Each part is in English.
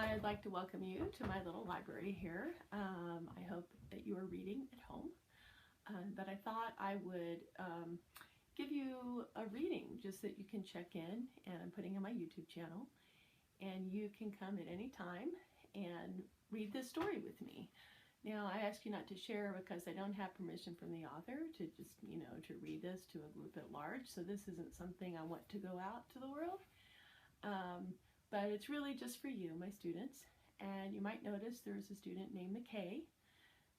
I'd like to welcome you to my little library here. I hope that you are reading at home, but I thought I would give you a reading just that you can check in, and I'm putting on my YouTube channel, and you can come at any time and read this story with me. Now, I ask you not to share because I don't have permission from the author to just, to read this to a group at large, so this isn't something I want to go out to the world. But it's really just for you, my students. And you might notice there's a student named McKay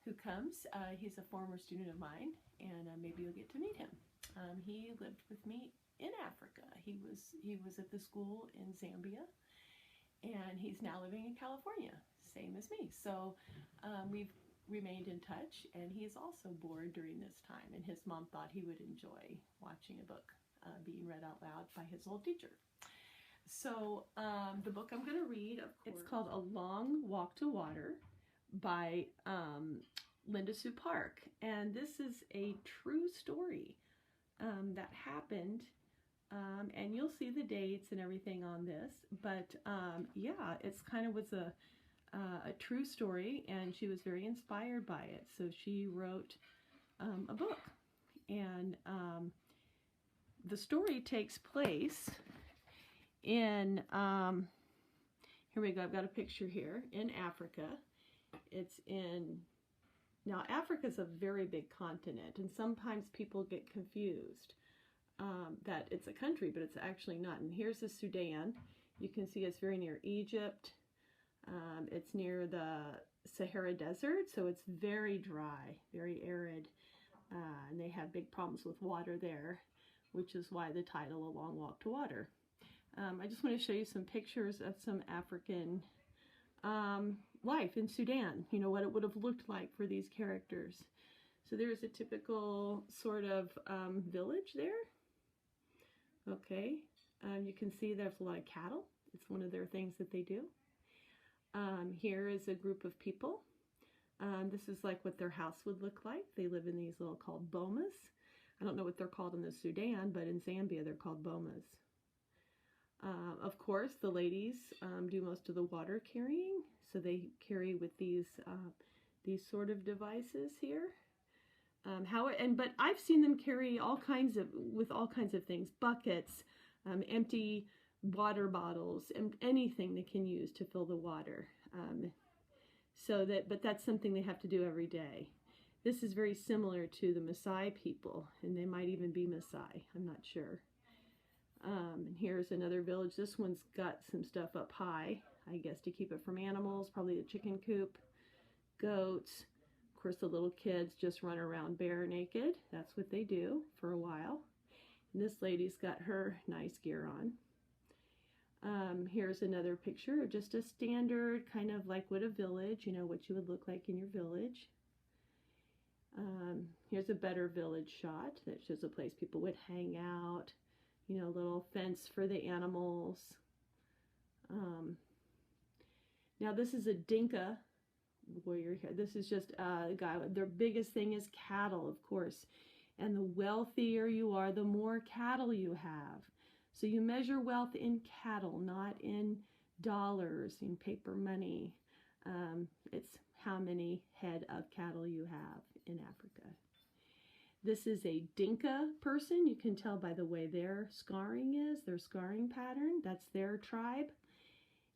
who comes. He's a former student of mine, and maybe you'll get to meet him. He lived with me in Africa. He was at the school in Zambia, and he's now living in California, same as me. So we've remained in touch, and he's also bored during this time, and his mom thought he would enjoy watching a book being read out loud by his old teacher. So the book I'm going to read, of course, it's called A Long Walk to Water by Linda Sue Park, and this is a true story that happened, and you'll see the dates and everything on this, but yeah, it's kind of was a true story, and she was very inspired by it, so she wrote a book, and the story takes place in, here we go, I've got a picture here, in Africa. It's in, now Africa's a very big continent, and sometimes people get confused that it's a country, but it's actually not. And here's the Sudan. You can see it's very near Egypt. It's near the Sahara Desert, so it's very dry, very arid, and they have big problems with water there, which is why the title, A Long Walk to Water. I just want to show you some pictures of some African life in Sudan, what it would have looked like for these characters. So there's a typical sort of village there. Okay, you can see there's a lot of cattle. It's one of their things that they do. Here is a group of people. This is like what their house would look like. They live in these little called bomas. I don't know what they're called in the Sudan, but in Zambia they're called bomas. Of course, the ladies do most of the water carrying, so they carry with these sort of devices here. But I've seen them carry all kinds of things, buckets, empty water bottles, and anything they can use to fill the water. But that's something they have to do every day. This is very similar to the Maasai people, and they might even be Maasai. I'm not sure. And here's another village. This one's got some stuff up high, I guess, to keep it from animals, probably the chicken coop, goats. Of course, the little kids just run around bare naked. That's what they do for a while. And this lady's got her nice gear on. Here's another picture of just a standard, kind of like what a village, what you would look like in your village. Here's a better village shot that shows a place people would hang out. Little fence for the animals. Now this is a Dinka warrior here. This is just a guy. Their biggest thing is cattle, of course. And the wealthier you are, the more cattle you have. So you measure wealth in cattle, not in dollars, in paper money. It's how many head of cattle you have in Africa. This is a Dinka person. You can tell by the way their scarring is, their scarring pattern. That's their tribe.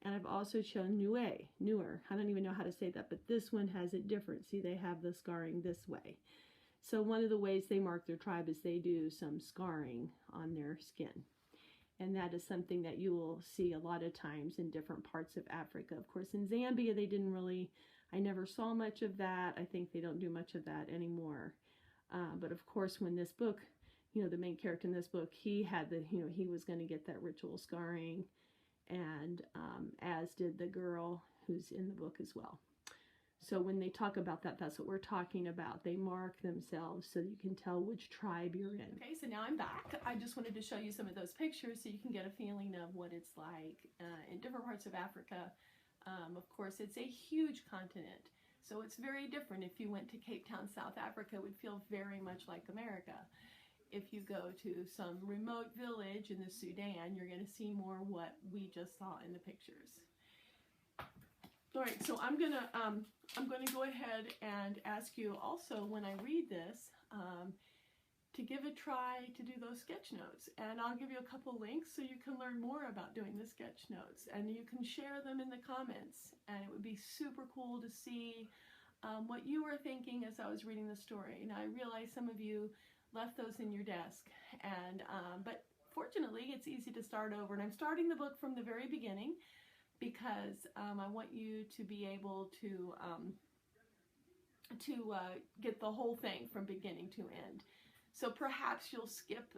And I've also shown Nuer. I don't even know how to say that, but this one has it different. See, they have the scarring this way. So one of the ways they mark their tribe is they do some scarring on their skin. And that is something that you will see a lot of times in different parts of Africa. Of course, in Zambia, they didn't really, I never saw much of that. I think they don't do much of that anymore. But of course, when this book, the main character in this book, he had he was going to get that ritual scarring, and as did the girl who's in the book as well. So when they talk about that, that's what we're talking about. They mark themselves so you can tell which tribe you're in. Okay, so now I'm back. I just wanted to show you some of those pictures so you can get a feeling of what it's like in different parts of Africa. Of course, it's a huge continent. So it's very different. If you went to Cape Town, South Africa, it would feel very much like America. If you go to some remote village in the Sudan, you're going to see more what we just saw in the pictures. All right, so I'm gonna go ahead and ask you also when I read this to give a try to do those sketch notes, and I'll give you a couple links so you can learn more about doing the sketch notes, and you can share them in the comments, and it would be super cool to see what you were thinking as I was reading the story. And I realize some of you left those in your desk, and but fortunately it's easy to start over, and I'm starting the book from the very beginning because I want you to be able to get the whole thing from beginning to end. So perhaps you'll skip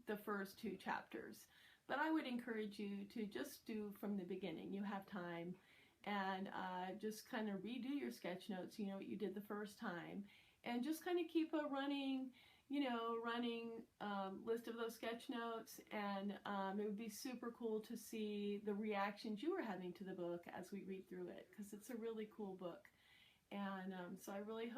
the first 2 chapters, but I would encourage you to just do from the beginning. You have time, and just kind of redo your sketch notes, you know, what you did the first time, and just kind of keep a running list of those sketch notes, and it would be super cool to see the reactions you were having to the book as we read through it, because it's a really cool book. And so I really hope